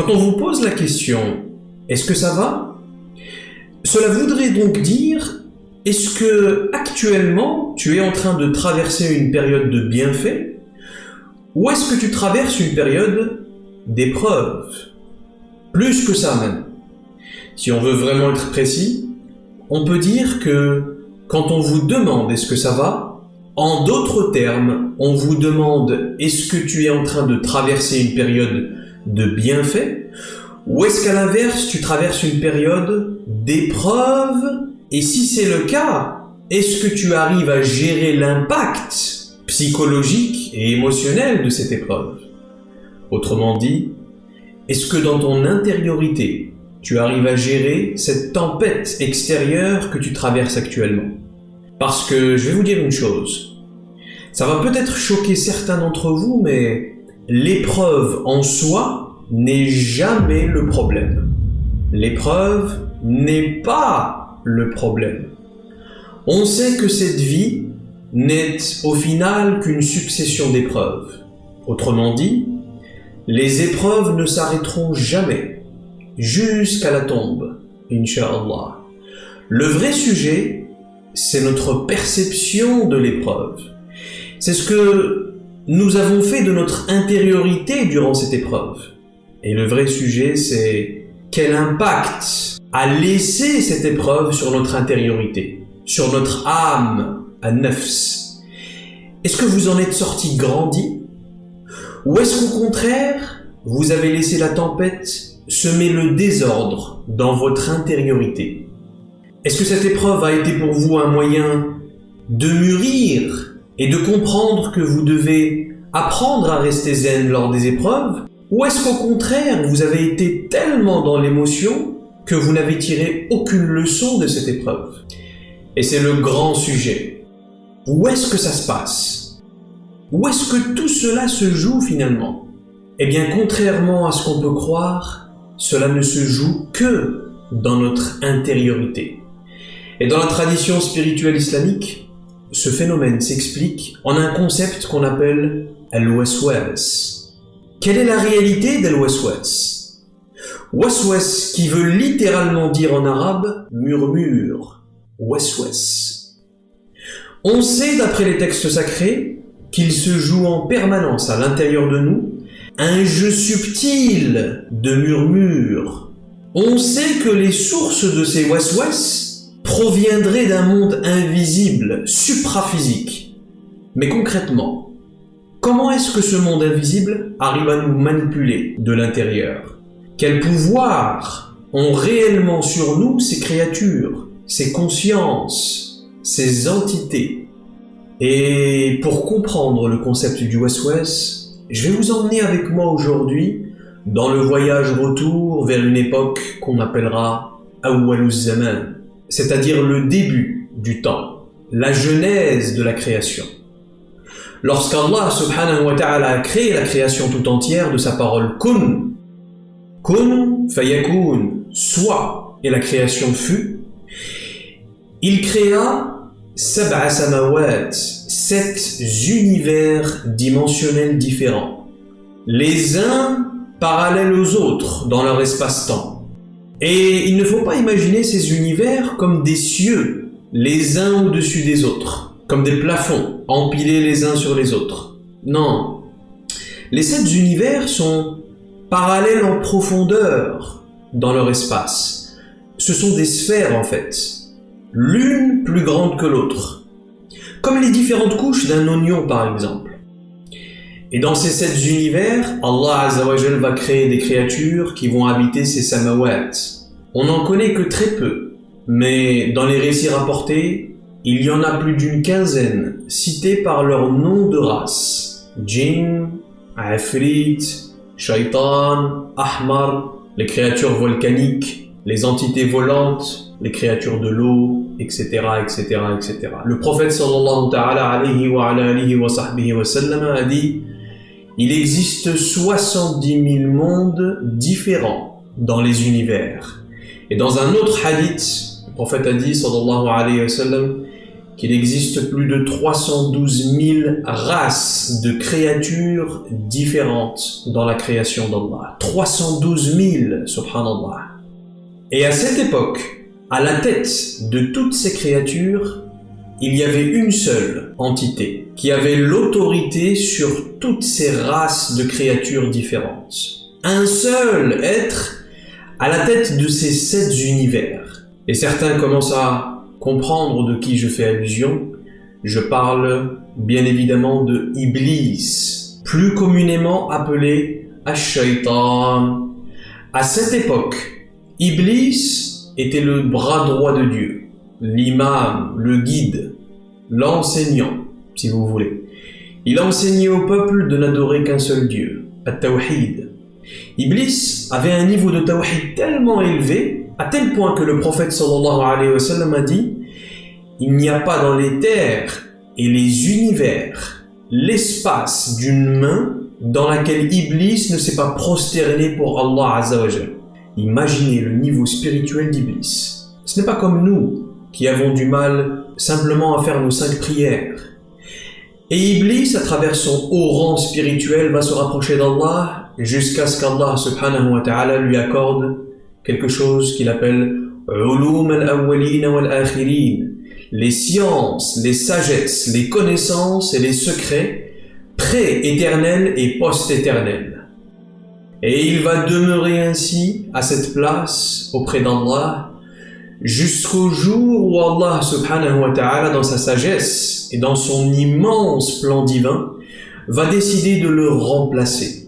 Quand on vous pose la question « Est-ce que ça va ?», cela voudrait donc dire « Est-ce que actuellement tu es en train de traverser une période de bienfait ou est-ce que tu traverses une période d'épreuve ?» Plus que ça même. Si on veut vraiment être précis, on peut dire que quand on vous demande « Est-ce que ça va ?», en d'autres termes, on vous demande « Est-ce que tu es en train de traverser une période de bienfait ou est-ce qu'à l'inverse, tu traverses une période d'épreuve ? Et si c'est le cas, est-ce que tu arrives à gérer l'impact psychologique et émotionnel de cette épreuve ? Autrement dit, est-ce que dans ton intériorité, tu arrives à gérer cette tempête extérieure que tu traverses actuellement ? Parce que je vais vous dire une chose, ça va peut-être choquer certains d'entre vous, mais l'épreuve en soi n'est jamais le problème. L'épreuve n'est pas le problème. On sait que cette vie n'est au final qu'une succession d'épreuves. Autrement dit, les épreuves ne s'arrêteront jamais, jusqu'à la tombe, Inch'Allah. Le vrai sujet, c'est notre perception de l'épreuve. C'est ce que nous avons fait de notre intériorité durant cette épreuve. Et le vrai sujet, c'est quel impact a laissé cette épreuve sur notre intériorité, sur notre âme, an-nafs. Est-ce que vous en êtes sorti grandi ? Ou est-ce qu'au contraire, vous avez laissé la tempête semer le désordre dans votre intériorité ? Est-ce que cette épreuve a été pour vous un moyen de mûrir et de comprendre que vous devez apprendre à rester zen lors des épreuves ? Ou est-ce qu'au contraire, vous avez été tellement dans l'émotion que vous n'avez tiré aucune leçon de cette épreuve ? Et c'est le grand sujet. Où est-ce que ça se passe ? Où est-ce que tout cela se joue finalement ? Eh bien, contrairement à ce qu'on peut croire, cela ne se joue que dans notre intériorité. Et dans la tradition spirituelle islamique, ce phénomène s'explique en un concept qu'on appelle al-waswas. Quelle est la réalité d'al-waswas ? Waswas, qui veut littéralement dire en arabe « murmure », waswas. On sait d'après les textes sacrés qu'il se joue en permanence à l'intérieur de nous un jeu subtil de murmures. On sait que les sources de ces waswas proviendraient d'un monde invisible, supraphysique. Mais concrètement, comment est-ce que ce monde invisible arrive à nous manipuler de l'intérieur ? Quel pouvoir ont réellement sur nous ces créatures, ces consciences, ces entités ? Et pour comprendre le concept du waswas, je vais vous emmener avec moi aujourd'hui dans le voyage retour vers une époque qu'on appellera Awwaluz Zaman, c'est-à-dire le début du temps, la genèse de la création. Lorsqu'Allah subhanahu wa ta'ala a créé la création tout entière de sa parole kun, kun fayakun, soit, et la création fut, il créa sab'a samawat, 7 univers dimensionnels différents, les uns parallèles aux autres dans leur espace-temps. Et il ne faut pas imaginer ces univers comme des cieux, les uns au-dessus des autres, comme des plafonds, empilés les uns sur les autres. Non. Les 7 univers sont parallèles en profondeur dans leur espace. Ce sont des sphères en fait, l'une plus grande que l'autre, comme les différentes couches d'un oignon par exemple. Et dans ces 7 univers, Allah Azza wa Jal va créer des créatures qui vont habiter ces samawat. On n'en connaît que très peu, mais dans les récits rapportés, il y en a plus d'une quinzaine cités par leur nom de race. Djinn, Afrit, Shaitan, Ahmar, les créatures volcaniques, les entités volantes, les créatures de l'eau, etc., etc., etc. Le prophète sallallahu ta'ala alayhi wa ala alihi wa sahbihi wa sallam a dit « Il existe 70 000 mondes différents dans les univers. » Et dans un autre hadith, le prophète a dit sallallahu alayhi wa sallam qu'il existe plus de 312 000 races de créatures différentes dans la création d'Allah. 312 000, subhanallah. Et à cette époque, à la tête de toutes ces créatures, il y avait une seule entité qui avait l'autorité sur toutes ces races de créatures différentes. Un seul être à la tête de ces 7 univers. Et certains commencent à comprendre de qui je fais allusion. Je parle bien évidemment de Iblis, plus communément appelé Ash-Shaytan. À cette époque, Iblis était le bras droit de Dieu, l'imam, le guide, l'enseignant, si vous voulez. Il a enseigné au peuple de n'adorer qu'un seul Dieu, At-Tawhid. Iblis avait un niveau de Tawhid tellement élevé, à tel point que le prophète sallallahu alayhi wa sallam a dit « Il n'y a pas dans les terres et les univers l'espace d'une main dans laquelle Iblis ne s'est pas prosterné pour Allah Azza wa Jal. » Imaginez le niveau spirituel d'Iblis. Ce n'est pas comme nous, qui avons du mal simplement à faire nos 5 prières. Et Iblis, à travers son haut rang spirituel, va se rapprocher d'Allah jusqu'à ce qu'Allah subhanahu wa ta'ala lui accorde quelque chose qu'il appelle « Ulum al-awwalin wal-akhirin », les sciences, les sagesses, les connaissances et les secrets pré-éternels et post-éternels. Et il va demeurer ainsi à cette place auprès d'Allah jusqu'au jour où Allah subhanahu wa ta'ala, dans sa sagesse et dans son immense plan divin, va décider de le remplacer.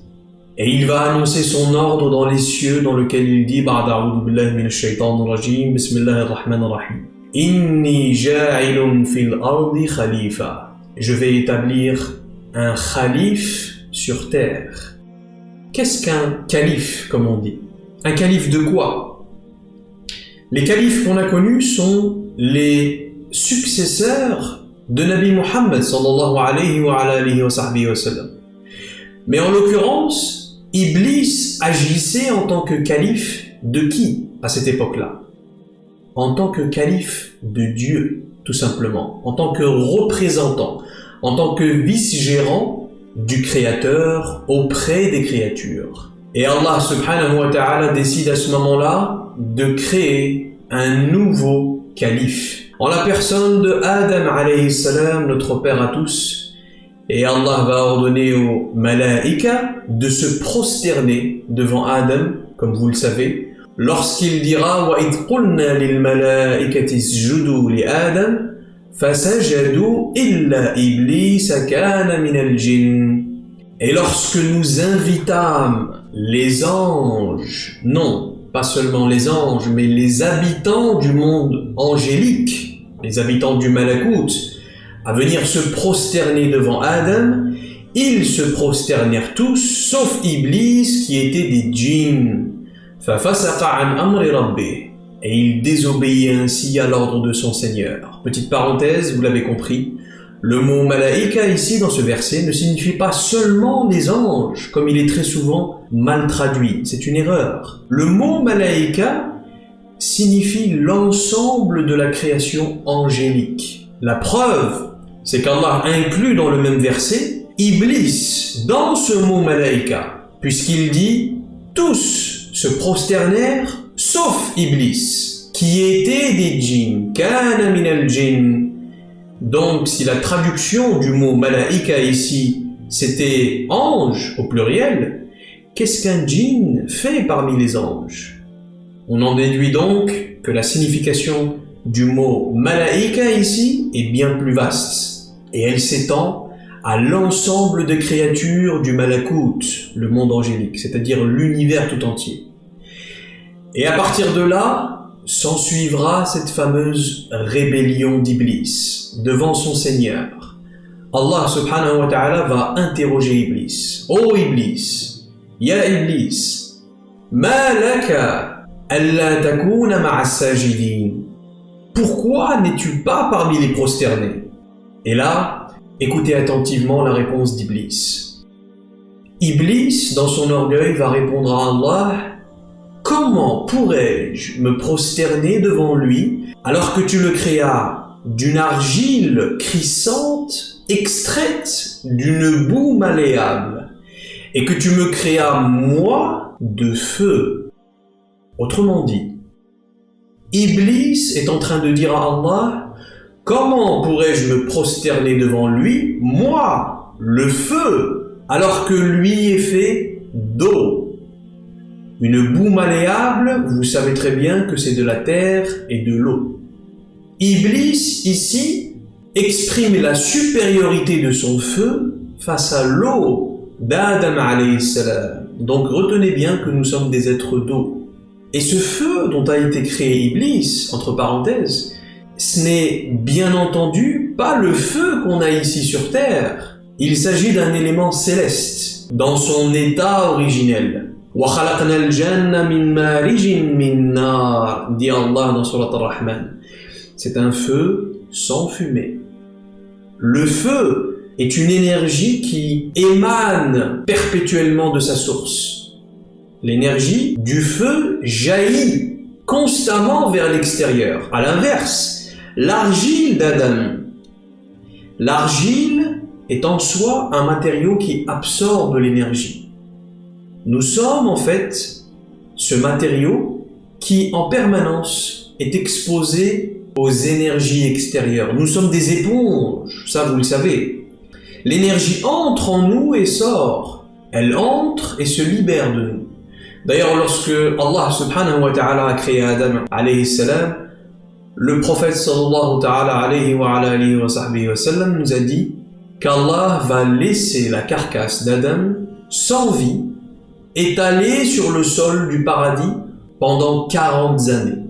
Et il va annoncer son ordre dans les cieux, dans lequel il dit Ba'd a'udhu billahi minash shaitanir rajim, bismillahir rahmanir rahim. Inni ja'ilun fil ardi khalifa. Je vais établir un khalif sur terre. Qu'est-ce qu'un calife, comme on dit? Un calife de quoi? Les califes qu'on a connus sont les successeurs de Nabi Muhammad sallallahu alayhi wa sallam. Mais en l'occurrence, Iblis agissait en tant que calife de qui à cette époque-là? En tant que calife de Dieu, tout simplement, en tant que représentant, en tant que vice-gérant du Créateur auprès des créatures. Et Allah subhanahu wa ta'ala décide à ce moment-là de créer un nouveau calife, en la personne de Adam alayhi salam, notre père à tous. Et Allah va ordonner aux malaïka de se prosterner devant Adam, comme vous le savez, lorsqu'il dira وَإِذْ قُلْنَا لِلْمَلَائِكَةِ اسْجُدُوا لِآدَمَ فَسَجَدُوا إِلَّا إِبْلِيسَ كَانَ مِنَ الْجِنِّ. Et lorsque nous invitâmes les anges, non, pas seulement les anges, mais les habitants du monde angélique, les habitants du Malakout, à venir se prosterner devant Adam, ils se prosternèrent tous, sauf Iblis qui était des djinns. Et il désobéit ainsi à l'ordre de son Seigneur. Petite parenthèse, vous l'avez compris, le mot malaïka ici dans ce verset ne signifie pas seulement les anges, comme il est très souvent mal traduit. C'est une erreur. Le mot malaïka signifie l'ensemble de la création angélique. La preuve, c'est qu'Allah inclut dans le même verset Iblis dans ce mot malaïka, puisqu'il dit tous se prosternèrent sauf Iblis, qui était des djinns, kana min al-jinn. Donc, si la traduction du mot malaïka ici, c'était ange au pluriel, qu'est-ce qu'un djinn fait parmi les anges? On en déduit donc que la signification du mot malaïka ici est bien plus vaste, et elle s'étend à l'ensemble des créatures du Malakout, le monde angélique, c'est-à-dire l'univers tout entier. Et à partir de là, s'ensuivra cette fameuse rébellion d'Iblis devant son Seigneur. Allah subhanahu wa ta'ala va interroger Iblis. Oh Iblis, ya Iblis, ma laka alla takuna ma'a sajidin. Pourquoi n'es-tu pas parmi les prosternés? Et là, écoutez attentivement la réponse d'Iblis. Iblis, dans son orgueil, va répondre à Allah: comment pourrais-je me prosterner devant lui alors que tu le créas d'une argile crissante extraite d'une boue malléable, et que tu me créas, moi, de feu. Autrement dit, Iblis est en train de dire à Allah, comment pourrais-je me prosterner devant lui, moi, le feu, alors que lui est fait d'eau. Une boue malléable, vous savez très bien que c'est de la terre et de l'eau. Iblis, ici, exprime la supériorité de son feu face à l'eau d'Adam alayhi salam. Donc retenez bien que nous sommes des êtres d'eau. Et ce feu dont a été créé Iblis, entre parenthèses, ce n'est bien entendu pas le feu qu'on a ici sur terre. Il s'agit d'un élément céleste, dans son état originel. وَخَلَقْنَا الْجَنَّ مِنْ مَارِجٍ مِنْ نَارٍ, dit Allah dans Surat Ar-Rahman. C'est un feu sans fumée. Le feu est une énergie qui émane perpétuellement de sa source. L'énergie du feu jaillit constamment vers l'extérieur. À l'inverse, l'argile d'Adam. L'argile est en soi un matériau qui absorbe l'énergie. Nous sommes en fait ce matériau qui en permanence est exposé aux énergies extérieures. Nous sommes des éponges, ça vous le savez. L'énergie entre en nous et sort. Elle entre et se libère de nous. D'ailleurs, lorsque Allah subhanahu wa ta'ala a créé Adam alayhi salam, le prophète sallallahu ta'ala alayhi wa alihi wa sahbihi wa sallam nous a dit qu'Allah va laisser la carcasse d'Adam sans vie étalée sur le sol du paradis pendant 40 années.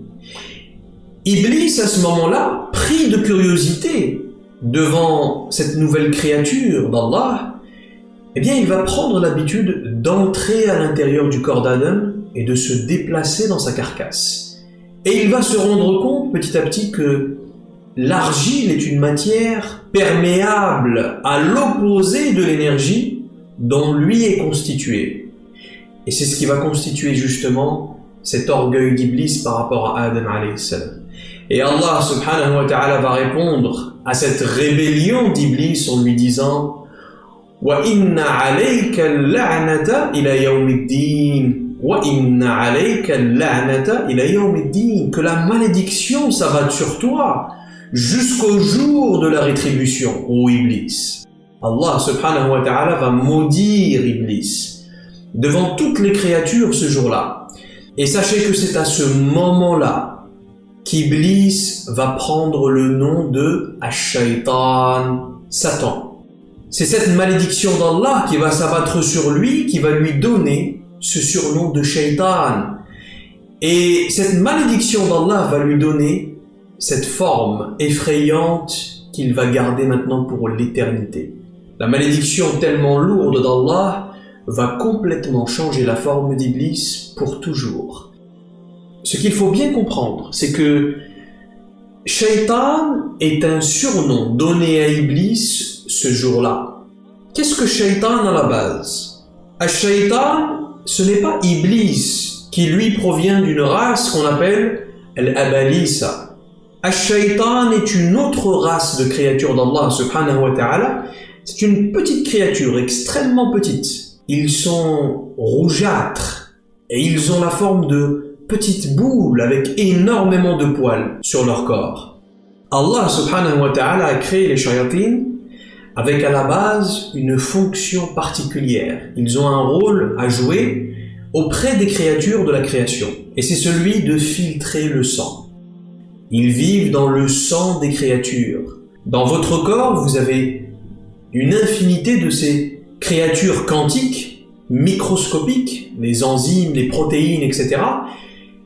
Iblis, à ce moment-là, pris de curiosité devant cette nouvelle créature d'Allah, eh bien, il va prendre l'habitude d'entrer à l'intérieur du corps d'Adam et de se déplacer dans sa carcasse. Et il va se rendre compte petit à petit que l'argile est une matière perméable à l'opposé de l'énergie dont lui est constitué. Et c'est ce qui va constituer justement cet orgueil d'Iblis par rapport à Adam alayhi salam. Et Allah subhanahu wa ta'ala va répondre à cette rébellion d'Iblis en lui disant وَإِنَّ عَلَيْكَ اللَّعْنَةَ إِلَى يَوْمِ الدِّينِ وَإِنَّ عَلَيْكَ اللَّعْنَةَ إِلَى يَوْمِ الدِّينِ, que la malédiction s'abatte sur toi jusqu'au jour de la rétribution, ô Iblis. Allah subhanahu wa ta'ala va maudire Iblis devant toutes les créatures ce jour-là. Et sachez que c'est à ce moment-là qu'Iblis va prendre le nom de Ash-Shaytan, Satan. C'est cette malédiction d'Allah qui va s'abattre sur lui, qui va lui donner ce surnom de Shaytan. Et cette malédiction d'Allah va lui donner cette forme effrayante qu'il va garder maintenant pour l'éternité. La malédiction tellement lourde d'Allah va complètement changer la forme d'Iblis pour toujours. Ce qu'il faut bien comprendre, c'est que Shaytan est un surnom donné à Iblis ce jour-là. Qu'est-ce que Shaytan à la base? Shaytan, ce n'est pas Iblis qui lui provient d'une race qu'on appelle Al-Abalisa. Shaytan est une autre race de créatures d'Allah subhanahu wa ta'ala. C'est une petite créature, extrêmement petite. Ils sont rougeâtres et ils ont la forme de petites boules avec énormément de poils sur leur corps. Allah subhanahu wa ta'ala a créé les shayatines avec à la base une fonction particulière. Ils ont un rôle à jouer auprès des créatures de la création. Et c'est celui de filtrer le sang. Ils vivent dans le sang des créatures. Dans votre corps, vous avez une infinité de ces créatures quantiques, microscopiques, les enzymes, les protéines, etc.,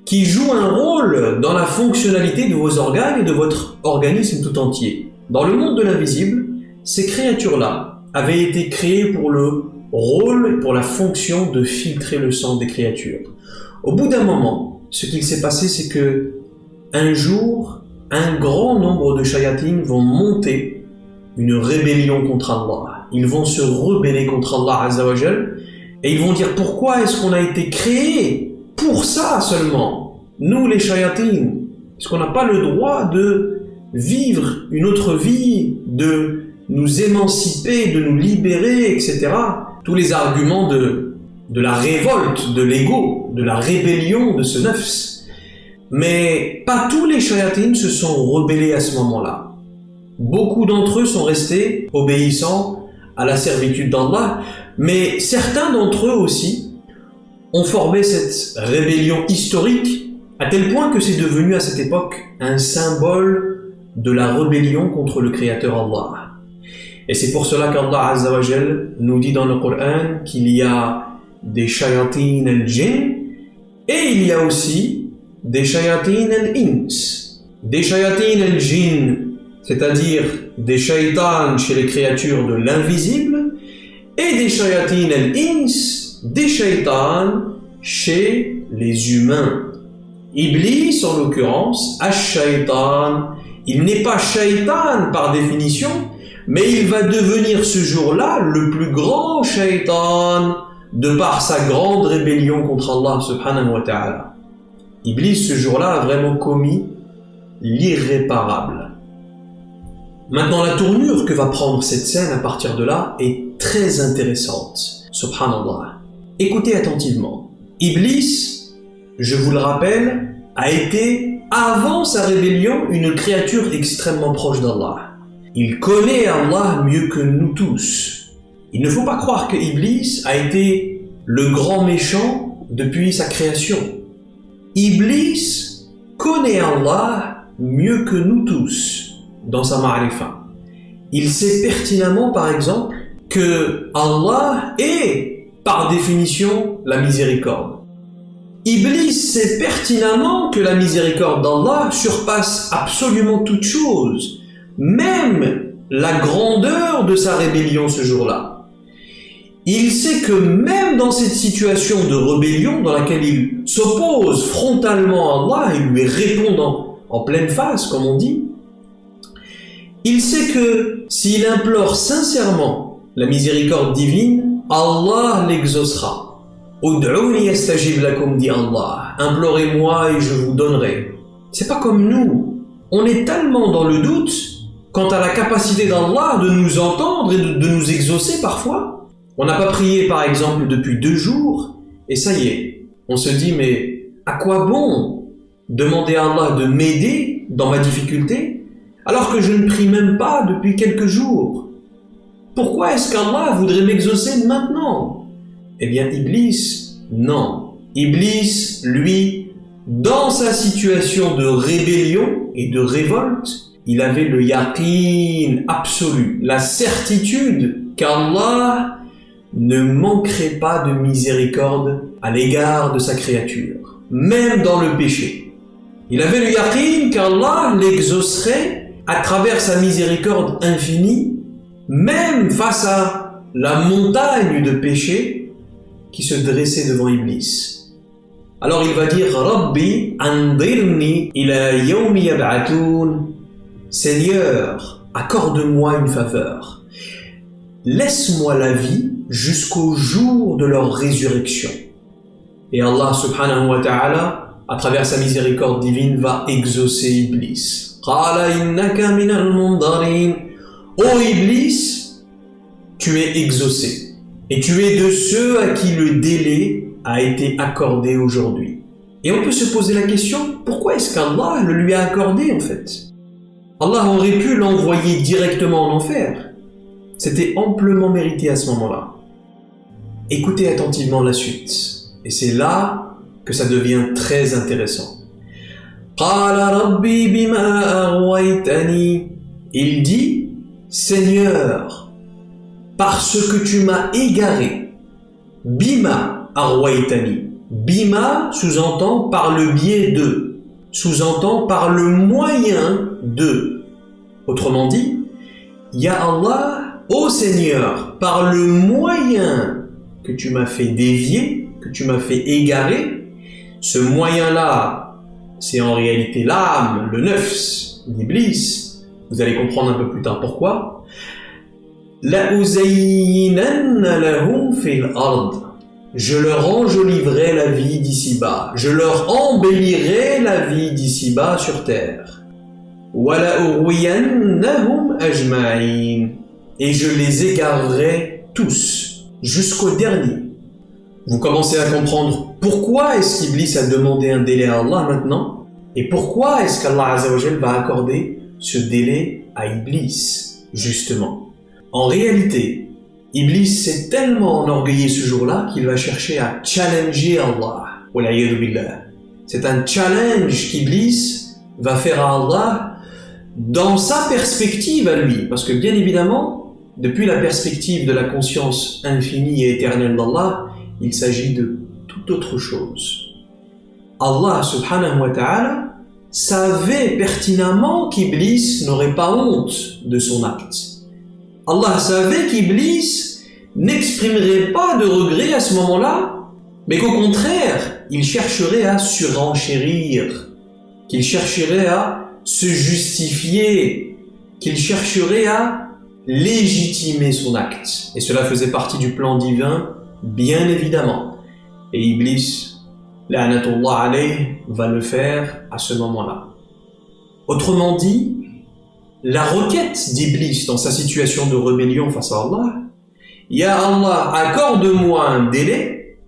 qui jouent un rôle dans la fonctionnalité de vos organes et de votre organisme tout entier. Dans le monde de l'invisible, ces créatures-là avaient été créées pour le rôle et pour la fonction de filtrer le sang des créatures. Au bout d'un moment, ce qu'il s'est passé, c'est que un jour, un grand nombre de shayatines vont monter une rébellion contre Allah. Ils vont se rebeller contre Allah Azza wa Jal et ils vont dire pourquoi est-ce qu'on a été créé pour ça seulement, nous les shayatines, est-ce qu'on n'a pas le droit de vivre une autre vie, de nous émanciper, de nous libérer, etc. Tous les arguments de la révolte, de l'ego, de la rébellion de ce nafs. Mais pas tous les shayatines se sont rebellés à ce moment-là. Beaucoup d'entre eux sont restés obéissants à la servitude d'Allah, mais certains d'entre eux aussi ont formé cette rébellion historique à tel point que c'est devenu à cette époque un symbole de la rébellion contre le Créateur Allah. Et c'est pour cela qu'Allah Azza wa Jal nous dit dans le Coran qu'il y a des shayatin al-jinn et il y a aussi des shayatin al-ins. Des shayatin al-jinn, c'est-à-dire des shaitans chez les créatures de l'invisible, et des shayatin al-ins, des shaitans chez les humains. Iblis, en l'occurrence, ash-shaytan, il n'est pas shaytan par définition, mais il va devenir ce jour-là le plus grand shaytan de par sa grande rébellion contre Allah subhanahu wa ta'ala. Iblis, ce jour-là, a vraiment commis l'irréparable. Maintenant, la tournure que va prendre cette scène à partir de là est très intéressante. Subhanallah. Écoutez attentivement. Iblis, je vous le rappelle, a été, avant sa rébellion, une créature extrêmement proche d'Allah. Il connaît Allah mieux que nous tous. Il ne faut pas croire que Iblis a été le grand méchant depuis sa création. Iblis connaît Allah mieux que nous tous dans sa ma'rifa. Il sait pertinemment, par exemple, que Allah est, par définition, la miséricorde. Iblis sait pertinemment que la miséricorde d'Allah surpasse absolument toute chose, même la grandeur de sa rébellion ce jour-là. Il sait que même dans cette situation de rébellion dans laquelle il s'oppose frontalement à Allah et lui répond en pleine face, comme on dit, il sait que s'il implore sincèrement la miséricorde divine, Allah l'exaucera. Ud'ouni yastajib lakum, dit Allah. Implorez-moi et je vous donnerai. C'est pas comme nous. On est tellement dans le doute quant à la capacité d'Allah de nous entendre et de nous exaucer parfois. On n'a pas prié par exemple depuis 2 jours et ça y est. On se dit mais à quoi bon demander à Allah de m'aider dans ma difficulté alors que je ne prie même pas depuis quelques jours? Pourquoi est-ce qu'Allah voudrait m'exaucer maintenant? Eh bien, Iblis, non. Iblis, lui, dans sa situation de rébellion et de révolte, il avait le yaqin absolu, la certitude qu'Allah ne manquerait pas de miséricorde à l'égard de sa créature, même dans le péché. Il avait le yaqin qu'Allah l'exaucerait à travers sa miséricorde infinie, même face à la montagne de péché qui se dressait devant Iblis. Alors il va dire Rabbi andirni ila yawmi yab'athun. Seigneur, accorde-moi une faveur. Laisse-moi la vie jusqu'au jour de leur résurrection. Et Allah subhanahu wa ta'ala, à travers sa miséricorde divine, va exaucer Iblis. Qala innaka minal mundarin. Ô Iblis, tu es exaucé. Et tu es de ceux à qui le délai a été accordé aujourd'hui. Et on peut se poser la question, pourquoi est-ce qu'Allah le lui a accordé en fait? Allah aurait pu l'envoyer directement en enfer. C'était amplement mérité à ce moment-là. Écoutez attentivement la suite. Et c'est là que ça devient très intéressant. Qala Rabbi bima aghwaytani. Il dit, Seigneur, parce que tu m'as égaré. Bima arwaitani. Bima sous-entend par le biais de. Sous-entend par le moyen de. Autrement dit, Ya Allah, ô Seigneur, par le moyen que tu m'as fait dévier, que tu m'as fait égarer, ce moyen-là, c'est en réalité l'âme, le nafs d'Iblis. Vous allez comprendre un peu plus tard pourquoi. La uzayyinanna lahum fil ard. Je leur enjoliverai la vie d'ici-bas. Je leur embellirai la vie d'ici-bas sur terre. وَلَأُغْوِيَنَّهُمْ أَجْمَعِينَ. Et je les égarerai tous, jusqu'au dernier. Vous commencez à comprendre pourquoi est-ce qu'Iblis a demandé un délai à Allah maintenant, et pourquoi est-ce qu'Allah Azza wa Jal va accorder ce délai à Iblis, justement. En réalité, Iblis s'est tellement enorgueilli ce jour-là qu'il va chercher à challenger Allah. C'est un challenge qu'Iblis va faire à Allah dans sa perspective à lui, parce que bien évidemment, depuis la perspective de la conscience infinie et éternelle d'Allah, il s'agit de toute autre chose. Allah subhanahu wa ta'ala savait pertinemment qu'Iblis n'aurait pas honte de son acte. Allah savait qu'Iblis n'exprimerait pas de regret à ce moment-là, mais qu'au contraire, il chercherait à surenchérir, qu'il chercherait à se justifier, qu'il chercherait à légitimer son acte. Et cela faisait partie du plan divin, bien évidemment. Et Iblis, la'natullah alayh, va le faire à ce moment-là. Autrement dit, la requête d'Iblis dans sa situation de rébellion face à Allah, Ya Allah, accorde-moi un délai.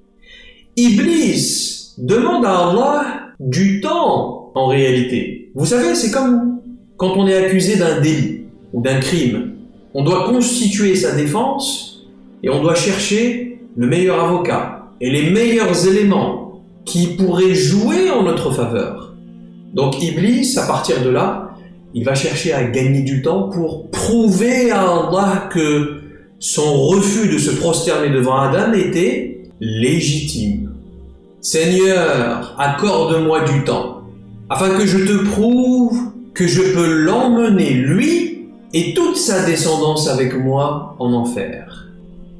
Iblis demande à Allah du temps en réalité. Vous savez, c'est comme quand on est accusé d'un délit ou d'un crime. On doit constituer sa défense et on doit chercher le meilleur avocat et les meilleurs éléments qui pourraient jouer en notre faveur. Donc Iblis, à partir de là, il va chercher à gagner du temps pour prouver à Allah que son refus de se prosterner devant Adam était légitime. Seigneur, accorde-moi du temps, afin que je te prouve que je peux l'emmener, lui, et toute sa descendance avec moi en enfer.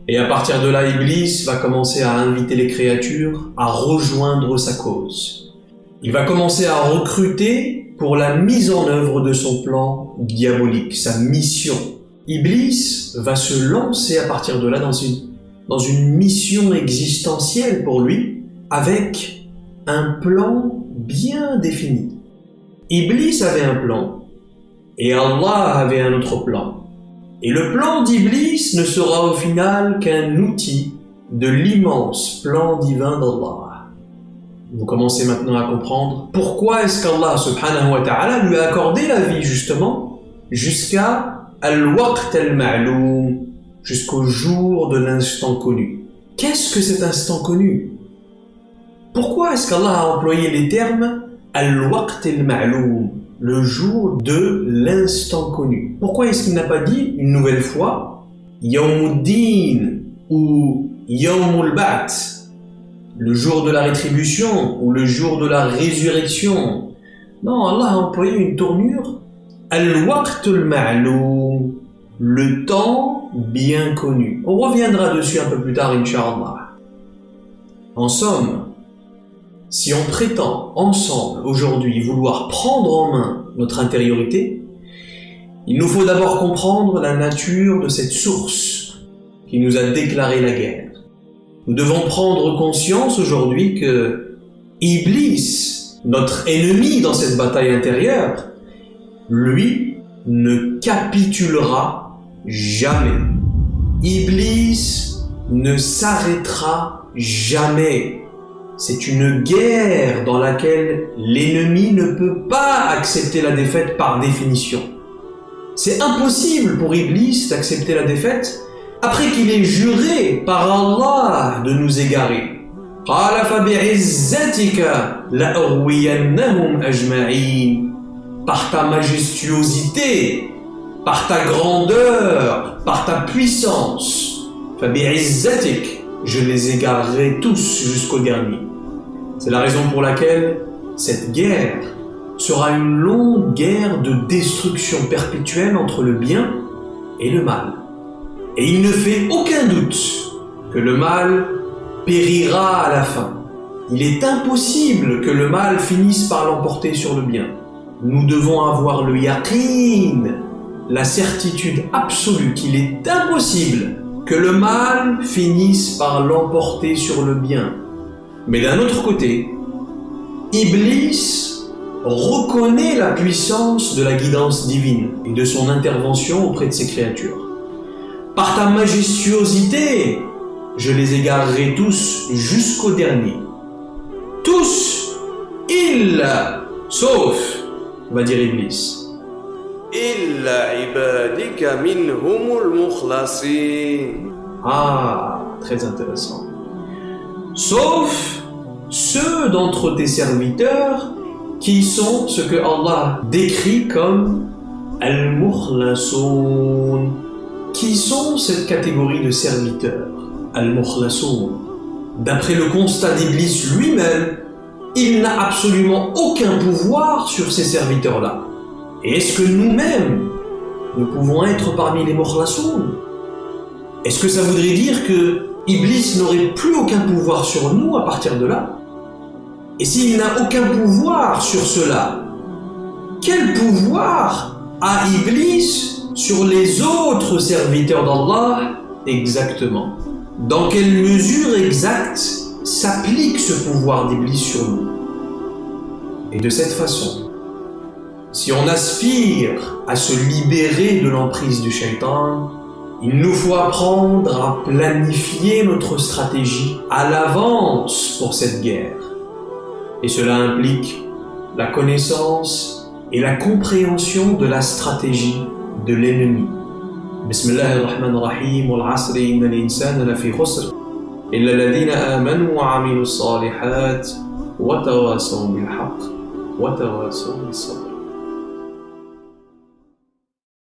Et à partir de là, Iblis va commencer à inviter les créatures à rejoindre sa cause. Il va commencer à recruter pour la mise en œuvre de son plan diabolique, sa mission. Iblis va se lancer à partir de là dans une mission existentielle pour lui, avec un plan bien défini. Iblis avait un plan, et Allah avait un autre plan. Et le plan d'Iblis ne sera au final qu'un outil de l'immense plan divin d'Allah. Vous commencez maintenant à comprendre pourquoi est-ce qu'Allah subhanahu wa ta'ala lui a accordé la vie justement jusqu'à al-waqt al-ma'loum, jusqu'au jour de l'instant connu. Qu'est-ce que cet instant connu? Pourquoi est-ce qu'Allah a employé les termes al-waqt al-ma'loum, le jour de l'instant connu? Pourquoi est-ce qu'il n'a pas dit une nouvelle fois Yawmuddin ou Yawmul Ba'th, le jour de la rétribution ou le jour de la résurrection? Non, Allah a employé une tournure al-waqt al-ma'loum, le temps bien connu. On reviendra dessus un peu plus tard, Inch'Allah. En somme, si on prétend ensemble aujourd'hui vouloir prendre en main notre intériorité, il nous faut d'abord comprendre la nature de cette source qui nous a déclaré la guerre. Nous devons prendre conscience aujourd'hui que Iblis, notre ennemi dans cette bataille intérieure, lui ne capitulera jamais. Iblis ne s'arrêtera jamais. C'est une guerre dans laquelle l'ennemi ne peut pas accepter la défaite par définition. C'est impossible pour Iblis d'accepter la défaite après qu'il ait juré par Allah de nous égarer. قَالَ فَبِعِزَّتِكَ لَأُغْوِيَنَّهُمْ أَجْمَعِينَ. Par ta majestuosité, par ta grandeur, par ta puissance, فَبِعِزَّتِكَ, je les égarerai tous jusqu'au dernier. C'est la raison pour laquelle cette guerre sera une longue guerre de destruction perpétuelle entre le bien et le mal. Et il ne fait aucun doute que le mal périra à la fin. Il est impossible que le mal finisse par l'emporter sur le bien. Nous devons avoir le yaqin, la certitude absolue qu'il est impossible que le mal finisse par l'emporter sur le bien. Mais d'un autre côté, Iblis reconnaît la puissance de la guidance divine et de son intervention auprès de ses créatures. Par ta majestuosité, je les égarerai tous jusqu'au dernier. Tous, sauf, va dire Iblis. Ah, très intéressant. Sauf ceux d'entre tes serviteurs qui sont ce que Allah décrit comme Al-Mukhlasoun. Qui sont cette catégorie de serviteurs, Al-Mukhlasoun? D'après le constat d'Iblis lui-même, il n'a absolument aucun pouvoir sur ces serviteurs-là. Et est-ce que nous-mêmes, nous pouvons être parmi les Mukhlasoun? Est-ce que ça voudrait dire que Iblis n'aurait plus aucun pouvoir sur nous à partir de là? Et s'il n'a aucun pouvoir sur cela, quel pouvoir a Iblis sur les autres serviteurs d'Allah exactement? Dans quelle mesure exacte s'applique ce pouvoir d'Iblis sur nous? Et de cette façon, si on aspire à se libérer de l'emprise du shaitan, il nous faut apprendre à planifier notre stratégie à l'avance pour cette guerre. Et cela implique la connaissance et la compréhension de la stratégie de l'ennemi. Bismillahirrahmanirrahim. Wal 'asri innal insana lafi khusr illa alladhina amanu wa 'amilus salihat wa tawasaw bil haqq wa tawasaw bis sabr.